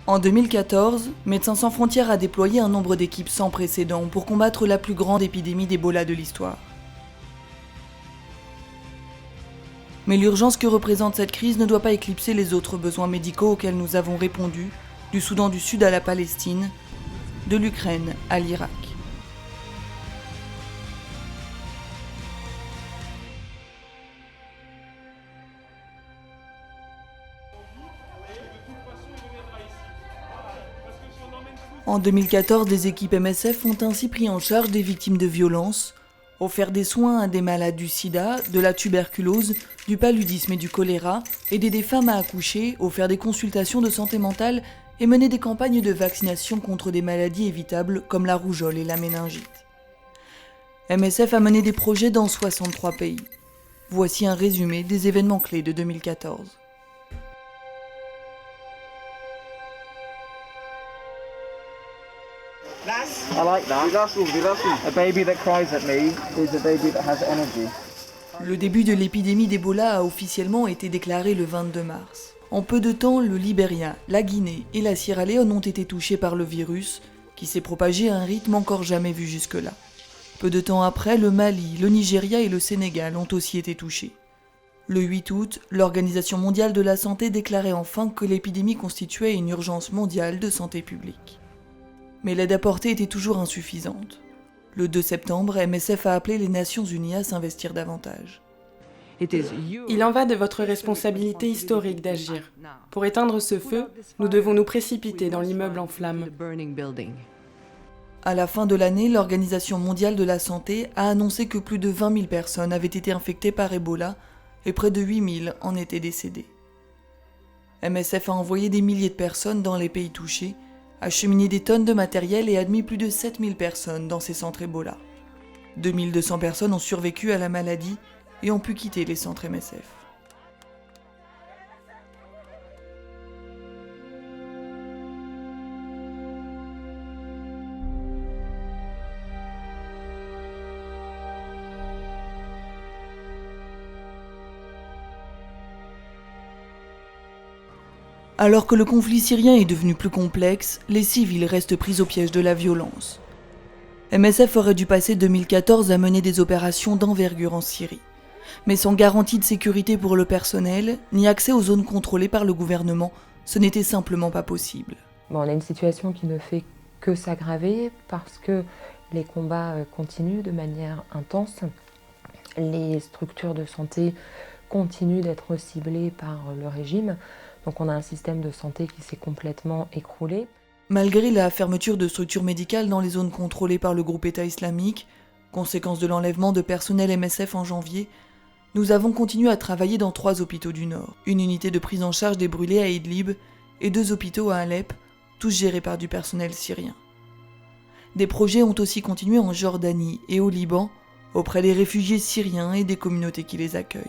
En 2014, Médecins sans frontières a déployé un nombre d'équipes sans précédent pour combattre la plus grande épidémie d'Ebola de l'histoire. Mais l'urgence que représente cette crise ne doit pas éclipser les autres besoins médicaux auxquels nous avons répondu, du Soudan du Sud à la Palestine, de l'Ukraine à l'Irak. En 2014, des équipes MSF ont ainsi pris en charge des victimes de violences, offert des soins à des malades du sida, de la tuberculose, du paludisme et du choléra, aidé des femmes à accoucher, offert des consultations de santé mentale et mené des campagnes de vaccination contre des maladies évitables comme la rougeole et la méningite. MSF a mené des projets dans 63 pays. Voici un résumé des événements clés de 2014. I like that. A baby that cries at me is a baby that has energy. Le début de l'épidémie d'Ebola a officiellement été déclaré le 22 mars. En peu de temps, le Libéria, la Guinée et la Sierra Leone ont été touchés par le virus, qui s'est propagé à un rythme encore jamais vu jusque-là. Peu de temps après, le Mali, le Nigeria et le Sénégal ont aussi été touchés. Le 8 août, l'Organisation mondiale de la santé déclarait enfin que l'épidémie constituait une urgence mondiale de santé publique. Mais l'aide apportée était toujours insuffisante. Le 2 septembre, MSF a appelé les Nations Unies à s'investir davantage. Il en va de votre responsabilité historique d'agir. Pour éteindre ce feu, nous devons nous précipiter dans l'immeuble en flammes. À la fin de l'année, l'Organisation mondiale de la santé a annoncé que plus de 20 000 personnes avaient été infectées par Ebola et près de 8 000 en étaient décédées. MSF a envoyé des milliers de personnes dans les pays touchés, acheminé des tonnes de matériel et admis plus de 7 000 personnes dans ces centres Ebola. 2 200 personnes ont survécu à la maladie et ont pu quitter les centres MSF. Alors que le conflit syrien est devenu plus complexe, les civils restent pris au piège de la violence. MSF aurait dû passer 2014 à mener des opérations d'envergure en Syrie. Mais sans garantie de sécurité pour le personnel, ni accès aux zones contrôlées par le gouvernement, ce n'était simplement pas possible. On a une situation qui ne fait que s'aggraver parce que les combats continuent de manière intense. Les structures de santé continuent d'être ciblées par le régime. Donc on a un système de santé qui s'est complètement écroulé. Malgré la fermeture de structures médicales dans les zones contrôlées par le groupe État islamique, conséquence de l'enlèvement de personnel MSF en janvier, nous avons continué à travailler dans 3 hôpitaux du Nord, une unité de prise en charge des brûlés à Idlib et 2 hôpitaux à Alep, tous gérés par du personnel syrien. Des projets ont aussi continué en Jordanie et au Liban, auprès des réfugiés syriens et des communautés qui les accueillent.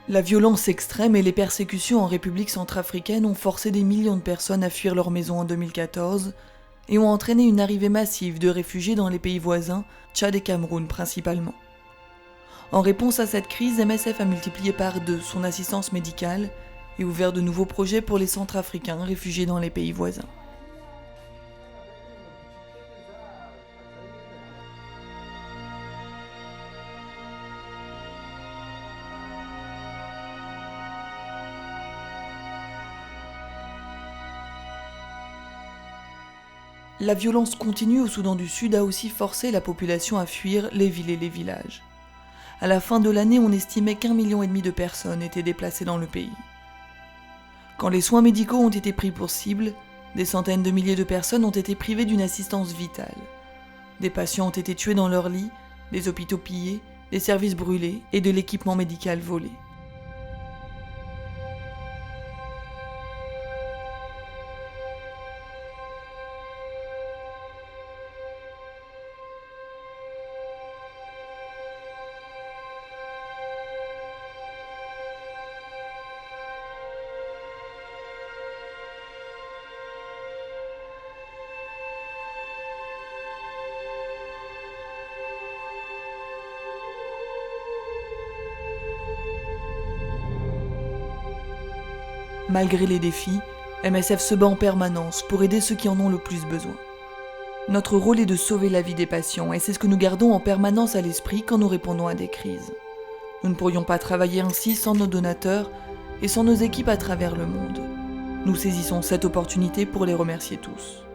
La violence extrême et les persécutions en République centrafricaine ont forcé des millions de personnes à fuir leur maison en 2014 et ont entraîné une arrivée massive de réfugiés dans les pays voisins, Tchad et Cameroun principalement. En réponse à cette crise, MSF a multiplié par 2 son assistance médicale et ouvert de nouveaux projets pour les Centrafricains réfugiés dans les pays voisins. La violence continue au Soudan du Sud a aussi forcé la population à fuir les villes et les villages. À la fin de l'année, on estimait qu'1,5 million de personnes étaient déplacées dans le pays. Quand les soins médicaux ont été pris pour cible, des centaines de milliers de personnes ont été privées d'une assistance vitale. Des patients ont été tués dans leur lit, des hôpitaux pillés, des services brûlés et de l'équipement médical volé. Malgré les défis, MSF se bat en permanence pour aider ceux qui en ont le plus besoin. Notre rôle est de sauver la vie des patients et c'est ce que nous gardons en permanence à l'esprit quand nous répondons à des crises. Nous ne pourrions pas travailler ainsi sans nos donateurs et sans nos équipes à travers le monde. Nous saisissons cette opportunité pour les remercier tous.